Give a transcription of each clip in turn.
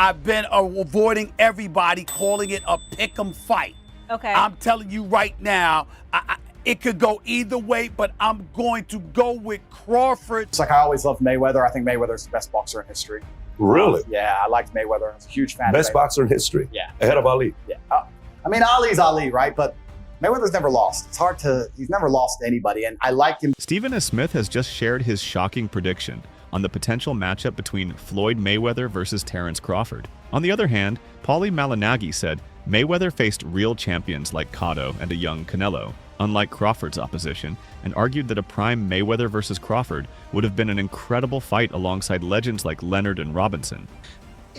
I've been avoiding everybody calling it a pick'em fight. Okay. I'm telling you right now, it could go either way, but I'm going to go with Crawford. It's like I always loved Mayweather. I think Mayweather's the best boxer in history. Really? Yeah, I liked Mayweather. I was a huge fan. Best of boxer in history. Yeah. Ahead of Ali. Yeah. I mean, Ali's Ali, right? But Mayweather's never lost. It's hard to, he's never lost to anybody, and I liked him. Stephen S. Smith has just shared his shocking prediction on the potential matchup between Floyd Mayweather versus Terence Crawford. On the other hand, Paulie Malignaggi said Mayweather faced real champions like Cotto and a young Canelo, unlike Crawford's opposition, and argued that a prime Mayweather versus Crawford would have been an incredible fight alongside legends like Leonard and Robinson.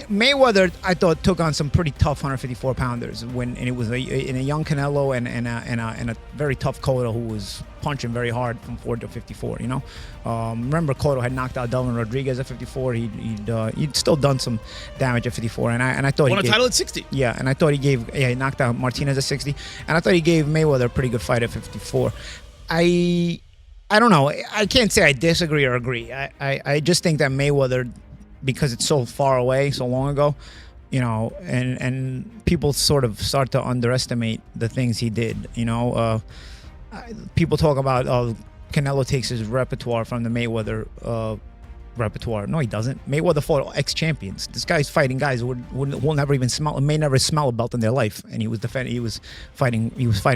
Mayweather, I thought, took on some pretty tough 154-pounders and it was in a young Canelo and a very tough Cotto who was punching very hard from 40 to 54. You know, remember Cotto had knocked out Delvin Rodriguez at 54. He'd still done some damage at 54, and I thought won a title at 60. Yeah, and I thought he knocked out Martinez at 60, and I thought he gave Mayweather a pretty good fight at 54. I don't know. I can't say I disagree or agree. I just think that Mayweather, because it's so far away, so long ago, you know, and people sort of start to underestimate the things he did. You know, people talk about Canelo takes his repertoire from the Mayweather repertoire. No, he doesn't. Mayweather fought ex-champions. This guy's fighting guys who will never even may never smell a belt in their life, and he was fighting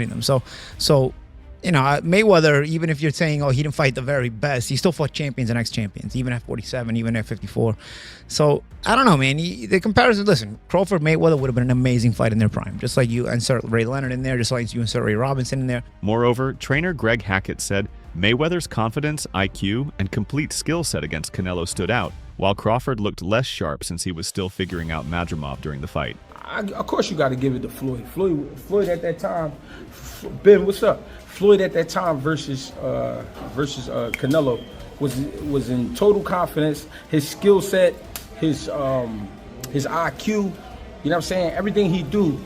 them. So. You know, Mayweather, even if you're saying, oh, he didn't fight the very best, he still fought champions and ex-champions, even at 47, even at 54. So, I don't know, man. The comparison, listen, Crawford-Mayweather would have been an amazing fight in their prime. Just like you insert Ray Leonard in there, just like you insert Ray Robinson in there. Moreover, trainer Greg Hackett said Mayweather's confidence, IQ, and complete skill set against Canelo stood out, while Crawford looked less sharp since he was still figuring out Madrimov during the fight. Of course you got to give it to Floyd. Floyd at that time, Ben, what's up? Floyd at that time versus Canelo was in total confidence. His skill set, his IQ, you know what I'm saying? Everything he do,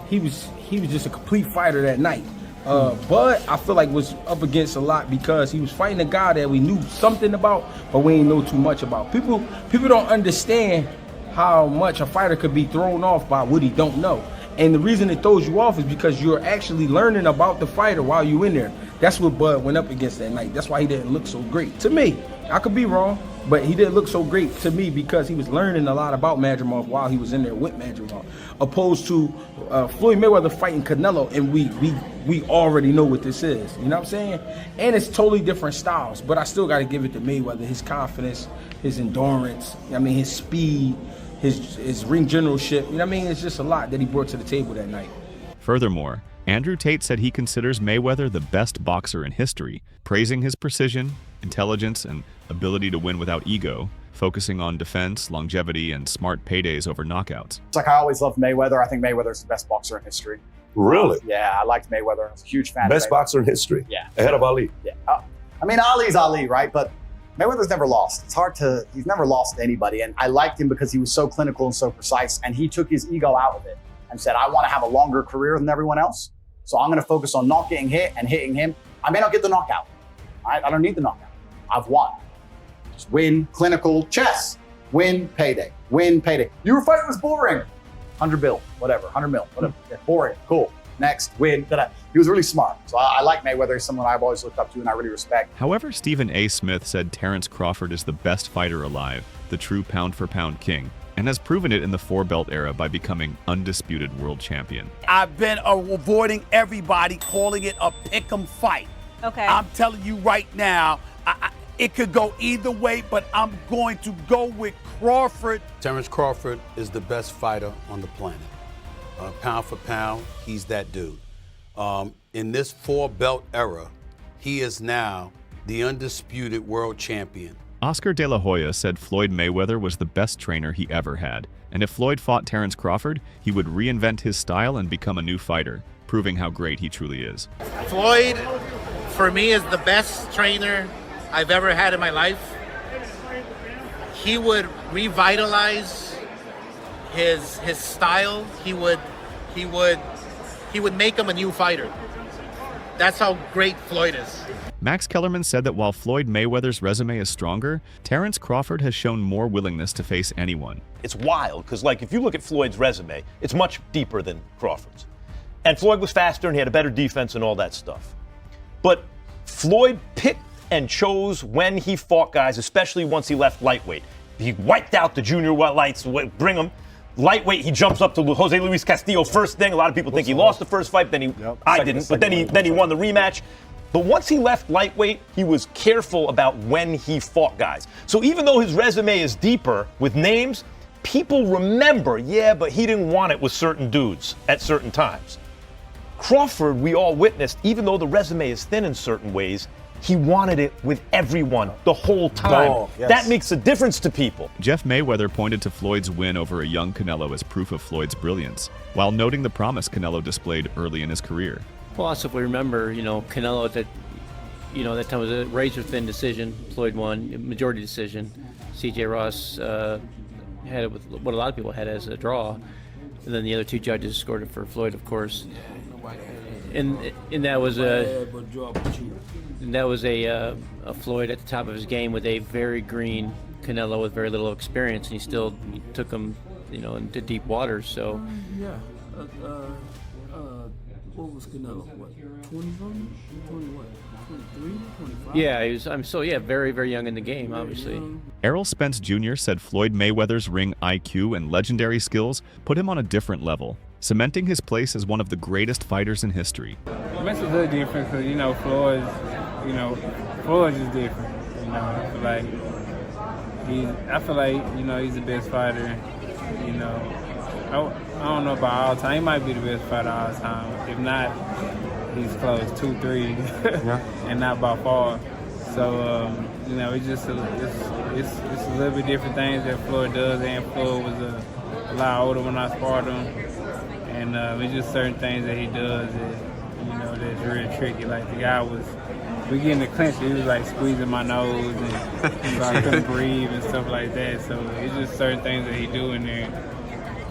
he was just a complete fighter that night. But I feel like was up against a lot because he was fighting a guy that we knew something about, but we ain't know too much about. People don't understand how much a fighter could be thrown off by what he don't know. And the reason it throws you off is because you're actually learning about the fighter while you're in there. That's what Bud went up against that night. That's why he didn't look so great. To me, I could be wrong, but he didn't look so great to me because he was learning a lot about Madrimov while he was in there with Madrimov, opposed to Floyd Mayweather fighting Canelo, and we already know what this is. You know what I'm saying? And it's totally different styles, but I still got to give it to Mayweather. His confidence, his endurance, his speed, his ring generalship, you know what I mean? It's just a lot that he brought to the table that night. Furthermore, Andrew Tate said he considers Mayweather the best boxer in history, praising his precision, intelligence, and ability to win without ego, focusing on defense, longevity, and smart paydays over knockouts. It's like I always loved Mayweather. I think Mayweather's the best boxer in history. Really? Yeah, I liked Mayweather. I was a huge fan. Best of boxer in history. Yeah. Ahead of Ali. Yeah. I mean, Ali's Ali, right? But Mayweather's never lost. It's hard to, he's never lost to anybody. And I liked him because he was so clinical and so precise. And he took his ego out of it and said, I want to have a longer career than everyone else. So I'm going to focus on not getting hit and hitting him. I may not get the knockout. I don't need the knockout. I've won. Just win, clinical, chess. Win, payday. Win, payday. Your fight was boring. 100 bill, whatever, 100 mil, whatever. Yeah, boring, cool. Next, win. He was really smart. So I like Mayweather. He's someone I've always looked up to and I really respect. However, Stephen A. Smith said Terence Crawford is the best fighter alive, the true pound-for-pound king, and has proven it in the four-belt era by becoming undisputed world champion. I've been avoiding everybody calling it a pick'em fight. Okay. I'm telling you right now, it could go either way, but I'm going to go with Crawford. Terence Crawford is the best fighter on the planet. Pound for pound, he's that dude. In this four-belt era, he is now the undisputed world champion. Oscar De La Hoya said Floyd Mayweather was the best trainer he ever had, and if Floyd fought Terence Crawford, he would reinvent his style and become a new fighter, proving how great he truly is. Floyd, for me, is the best trainer I've ever had in my life. He would revitalize his style. He would make him a new fighter. That's how great Floyd is. Max Kellerman said that while Floyd Mayweather's resume is stronger, Terence Crawford has shown more willingness to face anyone. It's wild because, like, if you look at Floyd's resume, it's much deeper than Crawford's. And Floyd was faster and he had a better defense and all that stuff. But Floyd picked and chose when he fought guys, especially once he left lightweight. He wiped out the junior lights, bring him. Lightweight, he jumps up to Jose Luis Castillo first thing. A lot of people think he lost the first fight, then I didn't, but then he won the rematch. But once he left lightweight, he was careful about when he fought guys. So even though his resume is deeper with names, people remember, but he didn't want it with certain dudes at certain times. Crawford, we all witnessed, even though the resume is thin in certain ways, he wanted it with everyone the whole time. Yes. That makes a difference to people. Jeff Mayweather pointed to Floyd's win over a young Canelo as proof of Floyd's brilliance, while noting the promise Canelo displayed early in his career. Well, also if we remember, Canelo at that time was a razor-thin decision. Floyd won, majority decision. C.J. Ross had it with what a lot of people had as a draw. And then the other two judges scored it for Floyd, of course. And that was a Floyd at the top of his game with a very green Canelo with very little experience, and he took him, into deep waters. So. What was Canelo? What, 20-something? 20 what? 23, 25? Yeah, very, very young in the game, obviously. Errol Spence Jr. said Floyd Mayweather's ring IQ and legendary skills put him on a different level, cementing his place as one of the greatest fighters in history. It's a little different because, Floyd's just different. I feel like he's the best fighter. I don't know about all time. He might be the best fighter all time. If not, he's close, 2-3, and not by far. So it's just it's a little bit different things that Floyd does. And Floyd was a lot older when I sparred him, and it's just certain things that he does that that's really tricky. Like the guy we get in the clinch, he was like squeezing my nose, and so I couldn't breathe and stuff like that. So it's just certain things that he do in there.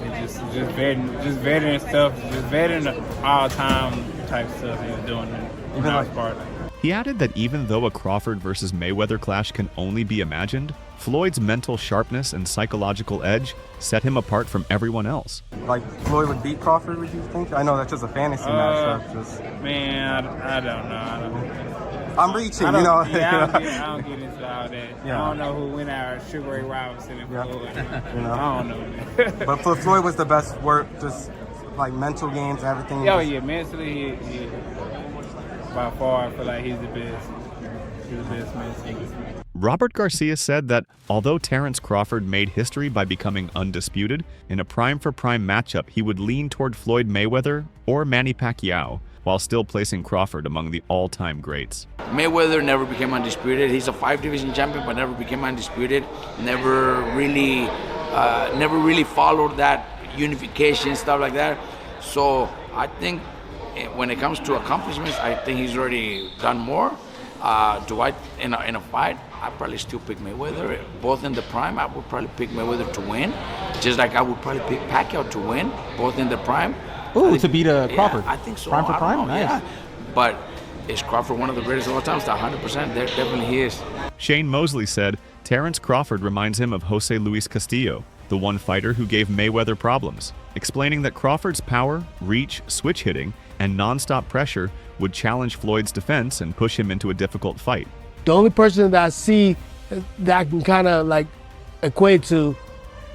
It's just vetting stuff, just vetting the all-time type stuff he was doing in our part. He added that even though a Crawford versus Mayweather clash can only be imagined, Floyd's mental sharpness and psychological edge set him apart from everyone else. Like Floyd would beat Crawford, would you think? I know that's just a fantasy matchup. Man, I don't know. I'm reaching, I don't get into all that. Yeah. I don't know who went out, Sugar Ray Robinson and Floyd. I don't know. But for Floyd was the best work, just like mental games, everything. Mentally, he by far, I feel like he's the best. He's the best mentally. Robert Garcia said that although Terence Crawford made history by becoming undisputed, in a prime-for-prime matchup he would lean toward Floyd Mayweather or Manny Pacquiao, while still placing Crawford among the all-time greats. Mayweather never became undisputed. He's a 5-division champion, but never became undisputed. Never really followed that unification, stuff like that. So I think when it comes to accomplishments, I think he's already done more. In a fight, I'd probably still pick Mayweather. Both in the prime, I would probably pick Mayweather to win. Just like I would probably pick Pacquiao to win, both in the prime. Ooh, to beat Crawford. Yeah, I think so. Prime for prime? Nice. Yeah. But is Crawford one of the greatest of all time? 100%. There definitely he is. Shane Mosley said Terence Crawford reminds him of Jose Luis Castillo, the one fighter who gave Mayweather problems, explaining that Crawford's power, reach, switch hitting, and nonstop pressure would challenge Floyd's defense and push him into a difficult fight. The only person that I see that I can kind of like equate to,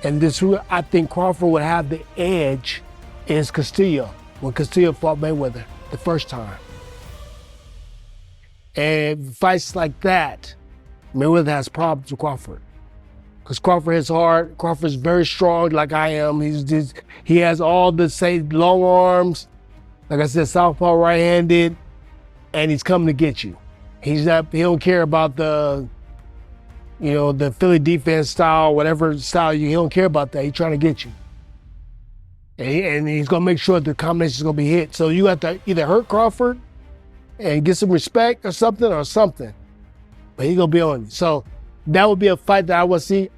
and I think Crawford would have the edge, is Castillo, when Castillo fought Mayweather the first time. And fights like that, Mayweather has problems with Crawford. Because Crawford hits hard, Crawford's very strong like I am. He has all the same long arms, like I said, southpaw right-handed, and he's coming to get you. He don't care about the Philly defense style, whatever style he don't care about that. He's trying to get you. And he's gonna make sure the combination is gonna be hit. So you have to either hurt Crawford and get some respect or something. But he's gonna be on you. So that would be a fight that I would see.